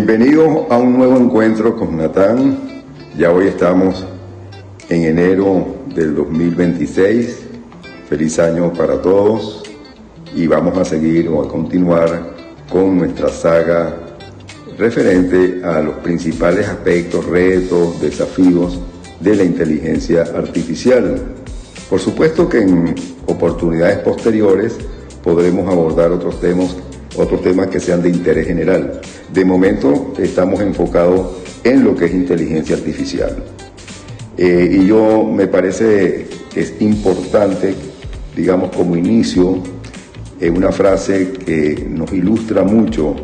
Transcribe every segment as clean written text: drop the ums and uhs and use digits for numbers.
Bienvenidos a un nuevo encuentro con Natán. Ya hoy estamos en enero del 2026. Feliz año para todos y vamos a seguir o a continuar con nuestra saga referente a los principales aspectos, retos, desafíos de la inteligencia artificial. Por supuesto que en oportunidades posteriores podremos abordar otros temas que sean de interés general. De momento estamos enfocados en lo que es inteligencia artificial. Y yo me parece que es importante, digamos como inicio, una frase que nos ilustra mucho,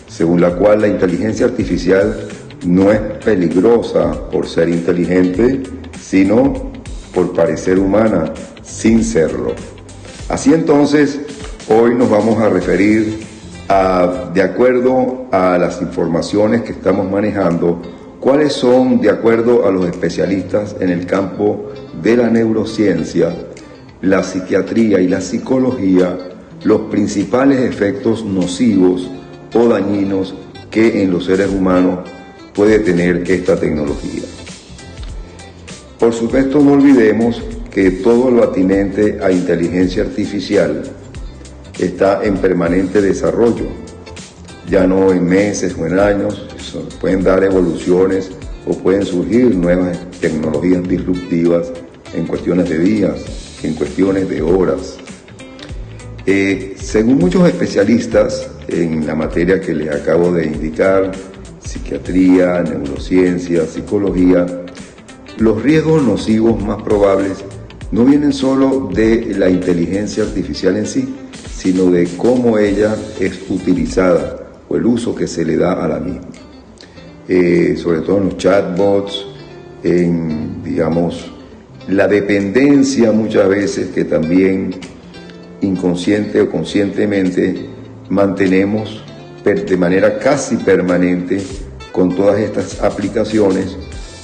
según la cual la inteligencia artificial no es peligrosa por ser inteligente, sino por parecer humana, sin serlo. Así entonces, hoy nos vamos a referir de acuerdo a las informaciones que estamos manejando, cuáles son, de acuerdo a los especialistas en el campo de la neurociencia, la psiquiatría y la psicología, los principales efectos nocivos o dañinos que en los seres humanos puede tener esta tecnología. Por supuesto, no olvidemos que todo lo atinente a inteligencia artificial está en permanente desarrollo, ya no en meses o en años. Pueden dar evoluciones o pueden surgir nuevas tecnologías disruptivas en cuestiones de días, en cuestiones de horas. Según muchos especialistas en la materia que les acabo de indicar, psiquiatría, neurociencia, psicología, los riesgos nocivos más probables no vienen solo de la inteligencia artificial en sí, sino de cómo ella es utilizada o el uso que se le da a la misma. Sobre todo en los chatbots, en, digamos, la dependencia muchas veces que también inconsciente o conscientemente mantenemos de manera casi permanente con todas estas aplicaciones,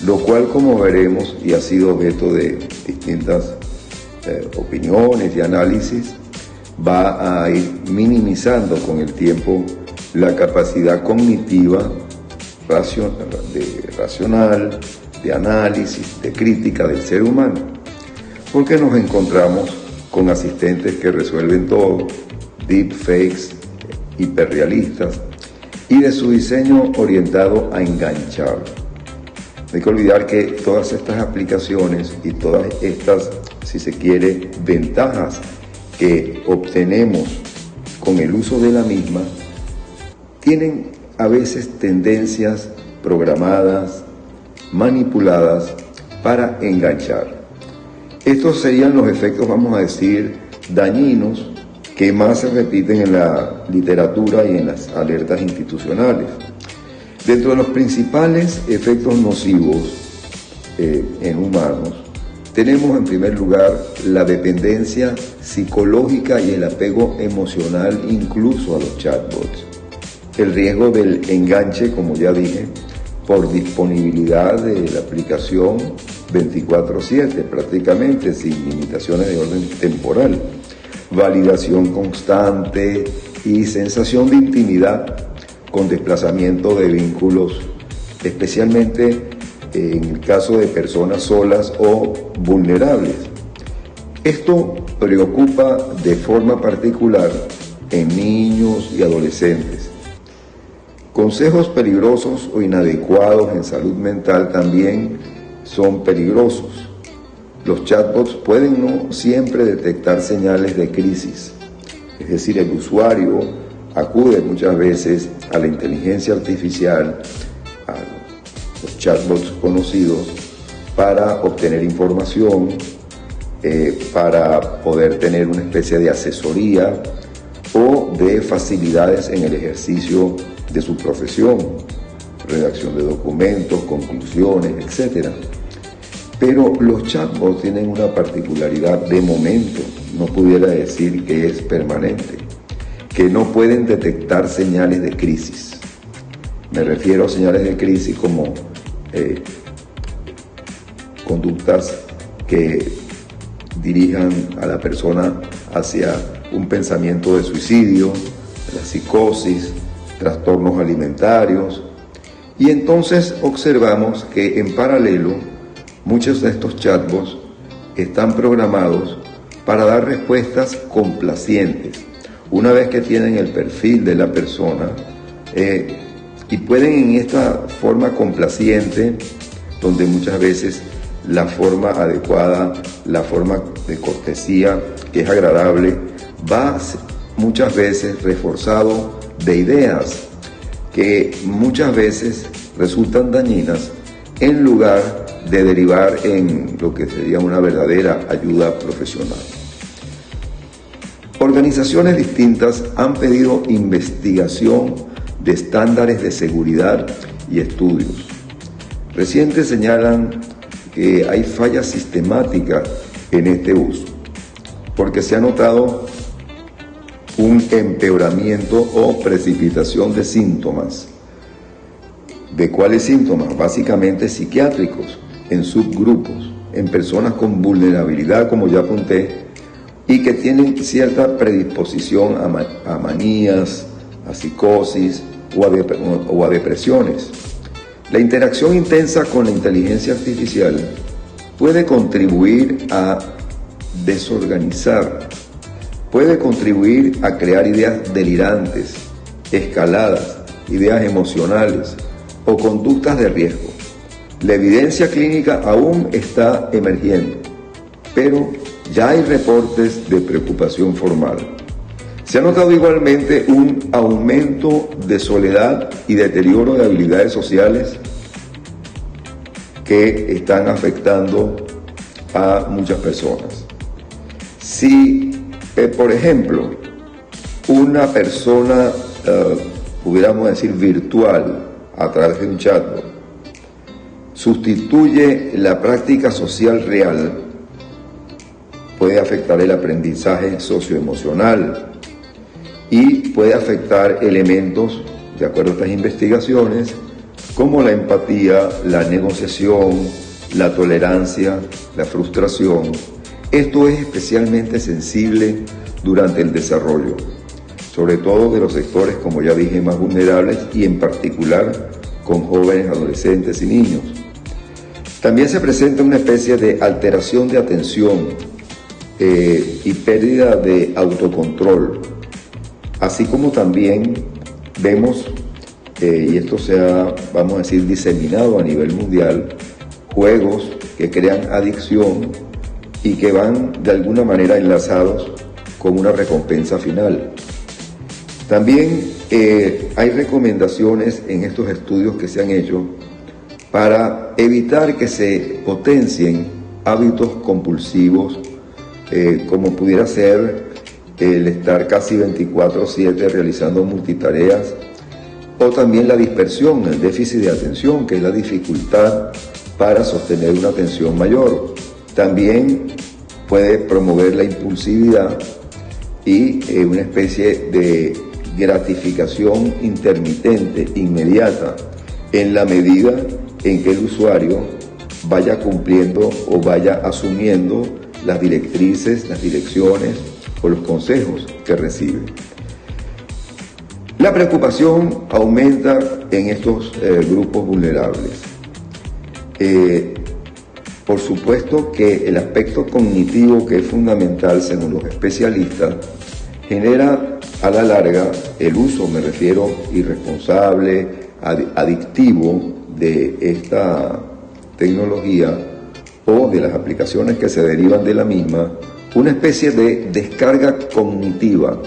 lo cual, como veremos, y ha sido objeto de distintas opiniones y análisis, va a ir minimizando con el tiempo la capacidad cognitiva, racional, de análisis, de crítica del ser humano, porque nos encontramos con asistentes que resuelven todo, deepfakes, hiperrealistas, y de su diseño orientado a enganchar. No hay que olvidar que todas estas aplicaciones y todas estas, si se quiere, ventajas que obtenemos con el uso de la misma, tienen a veces tendencias programadas, manipuladas para enganchar. Estos serían los efectos, vamos a decir, dañinos que más se repiten en la literatura y en las alertas institucionales. Dentro de los principales efectos nocivos en humanos, tenemos en primer lugar la dependencia psicológica y el apego emocional incluso a los chatbots. El riesgo del enganche, como ya dije, por disponibilidad de la aplicación 24/7, prácticamente sin limitaciones de orden temporal. Validación constante y sensación de intimidad con desplazamiento de vínculos, especialmente en el caso de personas solas o vulnerables. Esto preocupa de forma particular en niños y adolescentes. Consejos peligrosos o inadecuados en salud mental también son peligrosos. Los chatbots pueden no siempre detectar señales de crisis, es decir, el usuario acude muchas veces a la inteligencia artificial, a los chatbots conocidos, para obtener información, para poder tener una especie de asesoría o de facilidades en el ejercicio de su profesión, redacción de documentos, conclusiones, etc. Pero los chatbots tienen una particularidad de momento, no pudiera decir que es permanente, que no pueden detectar señales de crisis. Me refiero a señales de crisis como conductas que dirijan a la persona hacia un pensamiento de suicidio, la psicosis, trastornos alimentarios, Y entonces observamos que en paralelo muchos de estos chatbots están programados para dar respuestas complacientes. Una vez que tienen el perfil de la persona y pueden en esta forma complaciente, donde muchas veces la forma adecuada, la forma de cortesía que es agradable, va muchas veces reforzado de ideas que muchas veces resultan dañinas en lugar de derivar en lo que sería una verdadera ayuda profesional. Organizaciones distintas han pedido investigación de estándares de seguridad y estudios. Recientes señalan que hay fallas sistemáticas en este uso, porque se ha notado un empeoramiento o precipitación de síntomas. ¿De cuáles síntomas? Básicamente psiquiátricos, en subgrupos, en personas con vulnerabilidad, como ya apunté, y que tienen cierta predisposición a manías, a psicosis o a depresiones. La interacción intensa con la inteligencia artificial puede contribuir a desorganizar, puede contribuir a crear ideas delirantes, escaladas, ideas emocionales o conductas de riesgo. La evidencia clínica aún está emergiendo, pero ya hay reportes de preocupación formal. Se ha notado igualmente un aumento de soledad y deterioro de habilidades sociales que están afectando a muchas personas. Si, por ejemplo, una persona, pudiéramos decir virtual, a través de un chatbot, sustituye la práctica social real, puede afectar el aprendizaje socioemocional y puede afectar elementos, de acuerdo a estas investigaciones, como la empatía, la negociación, la tolerancia, la frustración. Esto es especialmente sensible durante el desarrollo, sobre todo de los sectores, como ya dije, más vulnerables y en particular con jóvenes, adolescentes y niños. También se presenta una especie de alteración de atención y pérdida de autocontrol, así como también vemos, y esto se ha, vamos a decir, diseminado a nivel mundial, juegos que crean adicción y que van de alguna manera enlazados con una recompensa final. También hay recomendaciones en estos estudios que se han hecho para evitar que se potencien hábitos compulsivos, como pudiera ser el estar casi 24/7 realizando multitareas, o también la dispersión, el déficit de atención, que es la dificultad para sostener una atención mayor. También puede promover la impulsividad y una especie de gratificación intermitente, inmediata, en la medida en que el usuario vaya cumpliendo o vaya asumiendo las directrices, las direcciones o los consejos que recibe. La preocupación aumenta en estos grupos vulnerables. Por supuesto que el aspecto cognitivo, que es fundamental según los especialistas, genera a la larga el uso, me refiero, irresponsable, adictivo de esta tecnología o de las aplicaciones que se derivan de la misma, una especie de descarga cognitiva,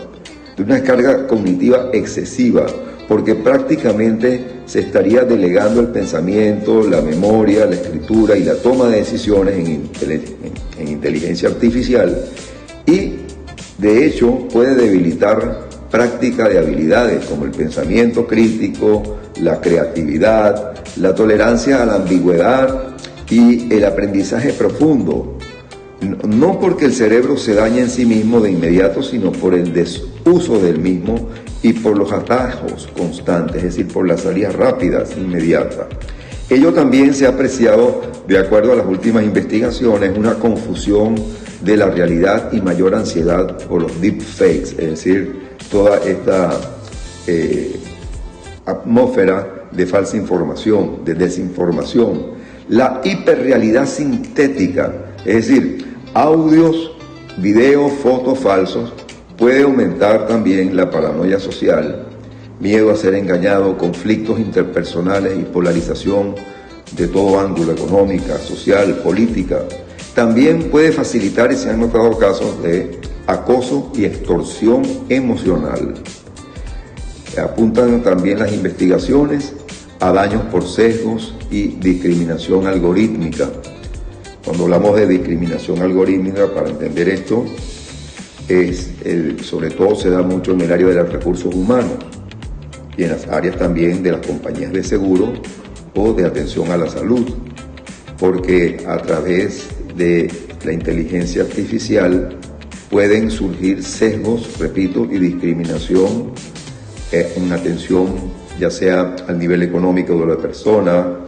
de una descarga cognitiva excesiva, porque prácticamente se estaría delegando el pensamiento, la memoria, la escritura y la toma de decisiones en inteligencia artificial, y de hecho puede debilitar práctica de habilidades como el pensamiento crítico, la creatividad, la tolerancia a la ambigüedad y el aprendizaje profundo. No porque el cerebro se dañe en sí mismo de inmediato, sino por el desuso del mismo y por los atajos constantes, es decir, por las salidas rápidas, inmediatas. Ello también se ha apreciado, de acuerdo a las últimas investigaciones, una confusión de la realidad y mayor ansiedad por los deepfakes, es decir, toda esta atmósfera de falsa información, de desinformación, la hiperrealidad sintética, es decir, audios, videos, fotos falsos, puede aumentar también la paranoia social, miedo a ser engañado, conflictos interpersonales y polarización de todo ángulo, económica, social, política. También puede facilitar, y se han notado casos de acoso y extorsión emocional. Apuntan también las investigaciones a daños por sesgos y discriminación algorítmica. Cuando hablamos de discriminación algorítmica, para entender esto, sobre todo se da mucho en el área de los recursos humanos y en las áreas también de las compañías de seguro o de atención a la salud, porque a través de la inteligencia artificial pueden surgir sesgos, repito, y discriminación en atención ya sea al nivel económico de la persona,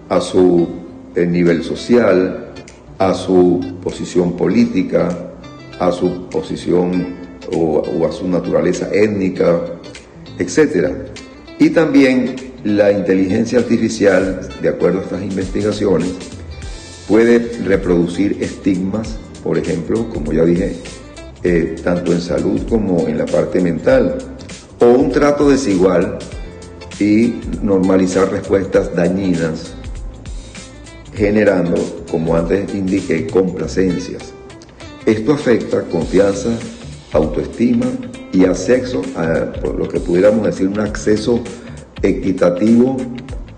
a su nivel social, a su posición política, a su posición o a su naturaleza étnica, etc. Y también la inteligencia artificial, de acuerdo a estas investigaciones, puede reproducir estigmas, por ejemplo, como ya dije, tanto en salud como en la parte mental, o un trato desigual y normalizar respuestas dañinas, generando, como antes indiqué, complacencias. Esto afecta confianza, autoestima y acceso por lo que pudiéramos decir, un acceso equitativo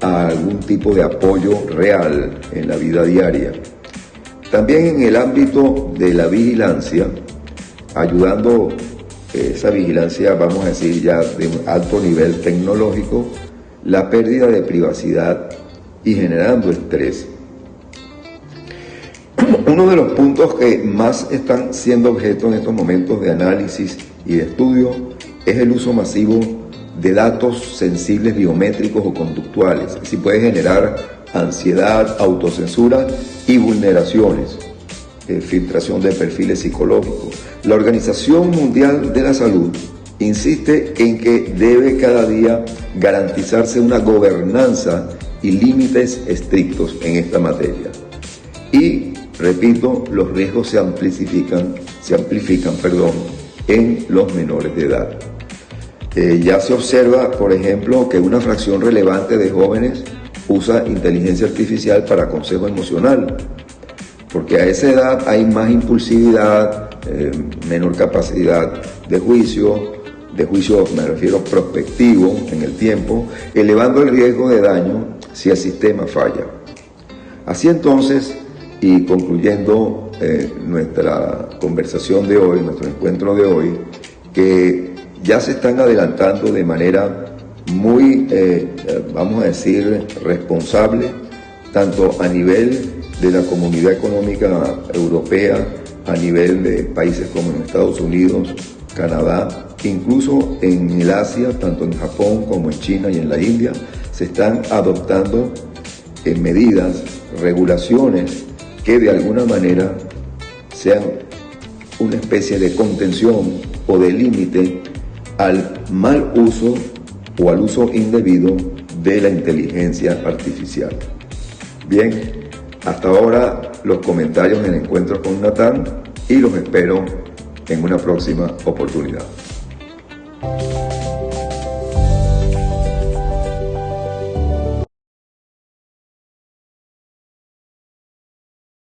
a algún tipo de apoyo real en la vida diaria. También en el ámbito de la vigilancia, ayudando esa vigilancia, vamos a decir ya de un alto nivel tecnológico, la pérdida de privacidad y generando estrés. Uno de los puntos que más están siendo objeto en estos momentos de análisis y de estudio es el uso masivo de datos sensibles biométricos o conductuales, que sí puede generar ansiedad, autocensura y vulneraciones, filtración de perfiles psicológicos. La Organización Mundial de la Salud insiste en que debe cada día garantizarse una gobernanza y límites estrictos en esta materia. Y, repito, los riesgos se amplifican, en los menores de edad. Ya se observa, por ejemplo, que una fracción relevante de jóvenes usa inteligencia artificial para consejo emocional, porque a esa edad hay más impulsividad, menor capacidad de juicio me refiero prospectivo en el tiempo, elevando el riesgo de daño si el sistema falla. Así entonces, y concluyendo nuestra conversación de hoy, nuestro encuentro de hoy, que ya se están adelantando de manera muy, vamos a decir, responsable, tanto a nivel de la Comunidad Económica Europea, a nivel de países como en Estados Unidos, Canadá, incluso en el Asia, tanto en Japón como en China y en la India, se están adoptando medidas, regulaciones que de alguna manera sean una especie de contención o de límite al mal uso o al uso indebido de la inteligencia artificial. Bien, hasta ahora los comentarios en el encuentro con Natán y los espero en una próxima oportunidad.